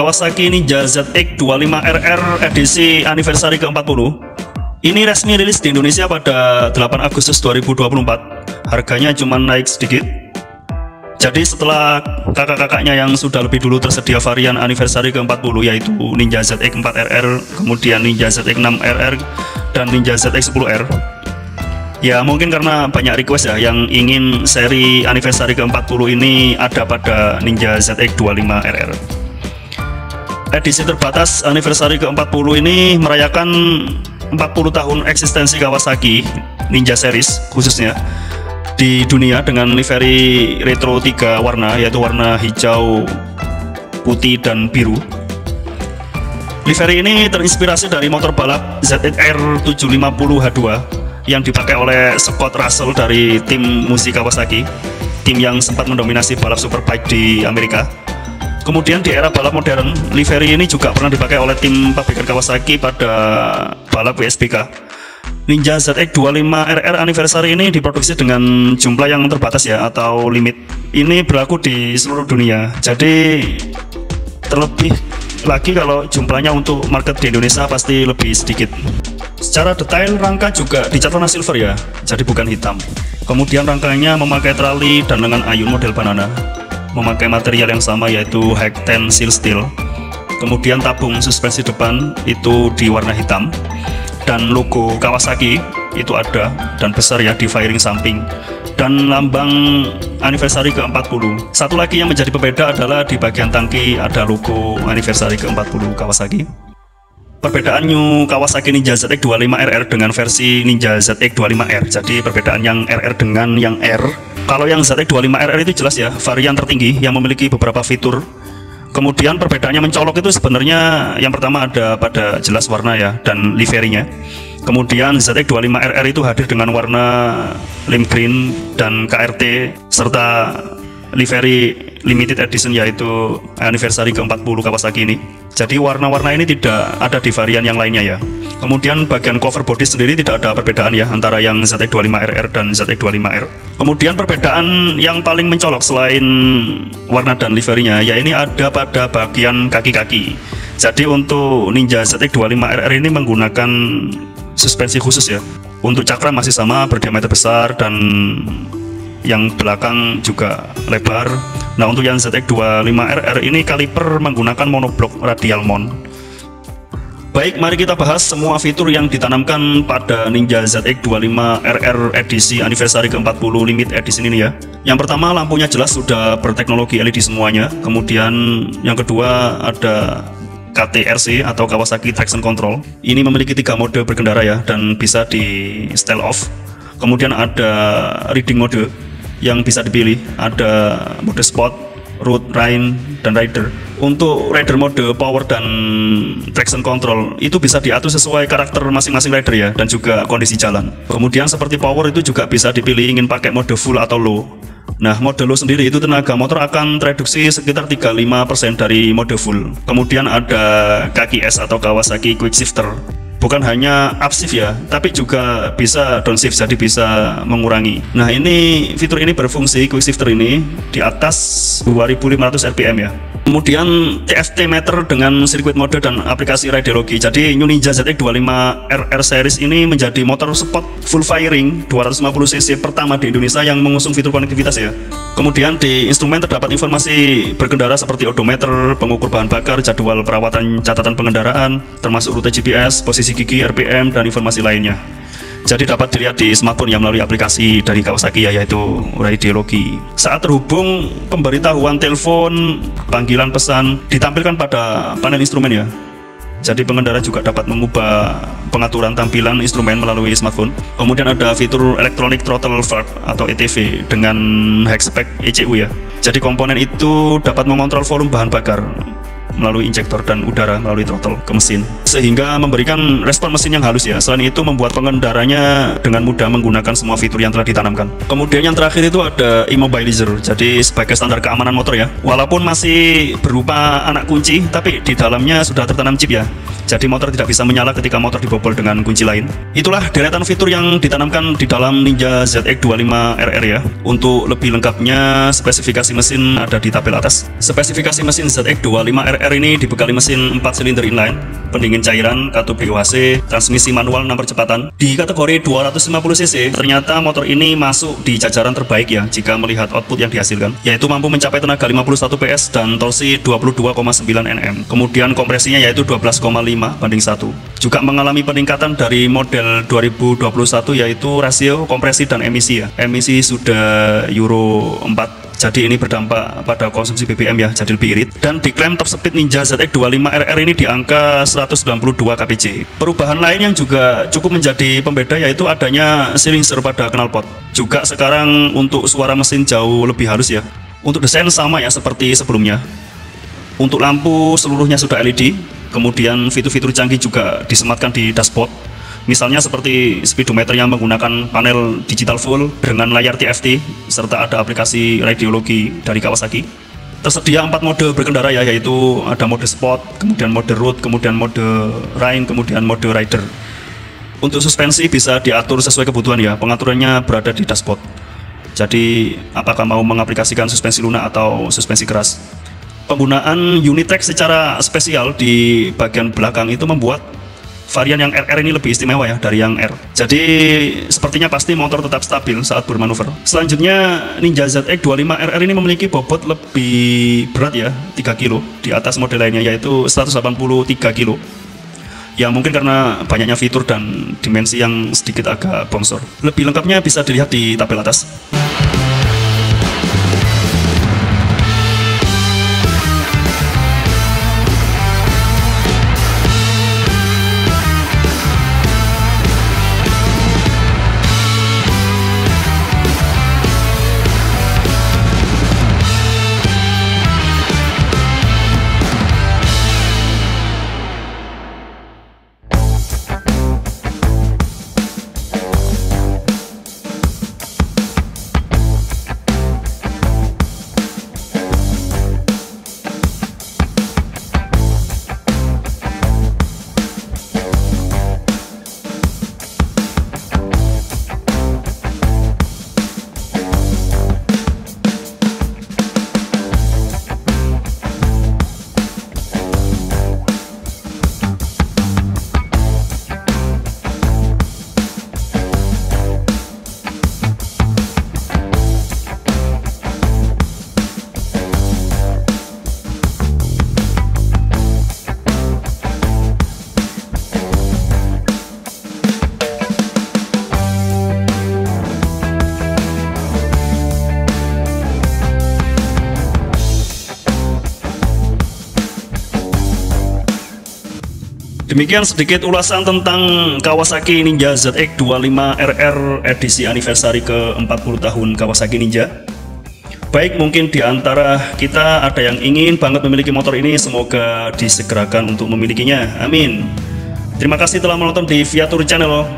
Kawasaki Ninja ZX25RR edisi anniversary ke-40 ini resmi rilis di Indonesia pada 8 Agustus 2024. Harganya cuma naik sedikit. Jadi setelah kakak-kakaknya yang sudah lebih dulu tersedia varian anniversary ke-40 yaitu Ninja ZX4RR, kemudian Ninja ZX6RR, dan Ninja ZX10R. Ya mungkin karena banyak request ya yang ingin seri anniversary ke-40 ini ada pada Ninja ZX25RR. Edisi terbatas anniversary ke-40 ini merayakan 40 tahun eksistensi Kawasaki Ninja Series khususnya di dunia dengan livery retro 3 warna, yaitu warna hijau, putih, dan biru. Livery ini terinspirasi dari motor balap ZX-R 750H2 yang dipakai oleh Scott Russell dari tim Musi Kawasaki, tim yang sempat mendominasi balap superbike di Amerika. Kemudian di era balap modern, livery ini juga pernah dipakai oleh tim pabrikan Kawasaki pada balap WSBK. Ninja ZX25RR anniversary ini diproduksi dengan jumlah yang terbatas ya, atau limit. Ini berlaku di seluruh dunia. Jadi terlebih lagi kalau jumlahnya untuk market di Indonesia pasti lebih sedikit. Secara detail rangka juga dicat warna silver ya, jadi bukan hitam. Kemudian rangkanya memakai trali dan lengan ayun model banana, memakai material yang sama yaitu high tensile steel. Kemudian tabung suspensi depan itu di warna hitam, dan logo Kawasaki itu ada dan besar ya di fairing samping, dan lambang anniversary ke-40. Satu lagi yang menjadi pembeda adalah di bagian tangki ada logo anniversary ke-40 Kawasaki. Perbedaan new Kawasaki Ninja ZX25RR dengan versi Ninja ZX25R. Jadi perbedaan yang RR dengan yang R. Kalau yang ZX25RR itu jelas ya varian tertinggi yang memiliki beberapa fitur. Kemudian perbedaannya mencolok itu sebenarnya yang pertama ada pada jelas warna ya dan liverynya. Kemudian ZX25RR itu hadir dengan warna lime green dan KRT serta livery limited edition yaitu anniversary ke-40 Kawasaki ini. Jadi warna-warna ini tidak ada di varian yang lainnya ya. Kemudian bagian cover body sendiri tidak ada perbedaan ya antara yang ZX25RR dan ZX25R. Kemudian perbedaan yang paling mencolok selain warna dan liverynya ya ini ada pada bagian kaki-kaki. Jadi untuk Ninja ZX25RR ini menggunakan suspensi khusus ya. Untuk cakram masih sama berdiameter besar dan yang belakang juga lebar. Nah untuk yang ZX25RR ini kaliper menggunakan monoblok radial mount. Baik, mari kita bahas semua fitur yang ditanamkan pada Ninja ZX25RR edisi anniversary ke-40 limit edition ini ya. Yang pertama, lampunya jelas sudah berteknologi LED semuanya. Kemudian yang kedua ada KTRC atau Kawasaki Traction Control. Ini memiliki 3 mode berkendara ya dan bisa di style off. Kemudian ada reading mode yang bisa dipilih, ada mode sport, road, rain, dan rider. Untuk rider mode power dan traction control itu bisa diatur sesuai karakter masing-masing rider ya dan juga kondisi jalan. Kemudian seperti power itu juga bisa dipilih ingin pakai mode full atau low. Nah mode low sendiri itu tenaga motor akan tereduksi sekitar 35% dari mode full. Kemudian ada KQS atau Kawasaki Quick Shifter. Bukan hanya upshift ya, tapi juga bisa downshift, jadi bisa mengurangi. Nah ini fitur ini berfungsi quick shifter ini di atas 2500 rpm ya. Kemudian TFT meter dengan sirkuit mode dan aplikasi radiologi. Jadi New Ninja ZX25RR series ini menjadi motor sport full firing 250cc pertama di Indonesia yang mengusung fitur konektivitas ya. Kemudian di instrumen terdapat informasi berkendara seperti odometer, pengukur bahan bakar, jadwal perawatan catatan pengendaraan, termasuk rute GPS, posisi gigi, RPM, dan informasi lainnya. Jadi dapat dilihat di smartphone yang melalui aplikasi dari Kawasaki ya, yaitu radiologi. Saat terhubung, pemberitahuan telepon, panggilan pesan ditampilkan pada panel instrumen ya. Jadi pengendara juga dapat mengubah pengaturan tampilan instrumen melalui smartphone. Kemudian ada fitur Electronic Throttle Valve atau ETV dengan high spec ECU ya. Jadi komponen itu dapat mengontrol volume bahan bakar melalui injektor dan udara melalui throttle ke mesin, sehingga memberikan respon mesin yang halus ya. Selain itu membuat pengendaranya dengan mudah menggunakan semua fitur yang telah ditanamkan. Kemudian yang terakhir itu ada immobilizer, jadi sebagai standar keamanan motor ya. Walaupun masih berupa anak kunci, tapi di dalamnya sudah tertanam chip ya. jadi motor tidak bisa menyala ketika motor dibobol dengan kunci lain. Itulah deretan fitur yang ditanamkan di dalam Ninja ZX25RR ya. Untuk lebih lengkapnya, spesifikasi mesin ada di tabel atas. Spesifikasi mesin ZX25RR ini dibekali mesin 4 silinder inline, pendingin cairan, katup BOHC, transmisi manual 6 percepatan. Di kategori 250cc, ternyata motor ini masuk di jajaran terbaik ya jika melihat output yang dihasilkan, yaitu mampu mencapai tenaga 51 PS dan torsi 22,9 Nm. Kemudian kompresinya yaitu 12,5 banding 1. Juga mengalami peningkatan dari model 2021 yaitu rasio kompresi dan emisi ya. Emisi sudah Euro 4. Jadi ini berdampak pada konsumsi BBM ya, jadi lebih irit. Dan diklaim top speed Ninja ZX25RR ini di angka 192 kpj. Perubahan lain yang juga cukup menjadi pembeda yaitu adanya silencer pada knalpot. Juga sekarang untuk suara mesin jauh lebih halus ya. Untuk desain sama ya seperti sebelumnya. Untuk lampu seluruhnya sudah LED. Kemudian fitur-fitur canggih juga disematkan di dashboard. Misalnya seperti speedometer yang menggunakan panel digital full dengan layar TFT, serta ada aplikasi radiologi dari Kawasaki. Tersedia 4 mode berkendara ya, yaitu ada mode sport, kemudian mode road, kemudian mode rain, kemudian mode rider. Untuk suspensi bisa diatur sesuai kebutuhan ya, pengaturannya berada di dashboard. Jadi apakah mau mengaplikasikan suspensi lunak atau suspensi keras. Penggunaan Unitrack secara spesial di bagian belakang itu membuat varian yang RR ini lebih istimewa ya dari yang R. Jadi sepertinya pasti motor tetap stabil saat bermanuver. Selanjutnya Ninja ZX25RR ini memiliki bobot lebih berat ya, 3 kg di atas model lainnya yaitu 183 kg. Ya mungkin karena banyaknya fitur dan dimensi yang sedikit agak bongsor. Lebih lengkapnya bisa dilihat di tabel atas. Demikian sedikit ulasan tentang Kawasaki Ninja ZX25RR edisi anniversary ke-40 tahun Kawasaki Ninja. Baik, mungkin di antara kita ada yang ingin banget memiliki motor ini, semoga disegerakan untuk memilikinya. Amin. Terima kasih telah menonton di Viatur Channel.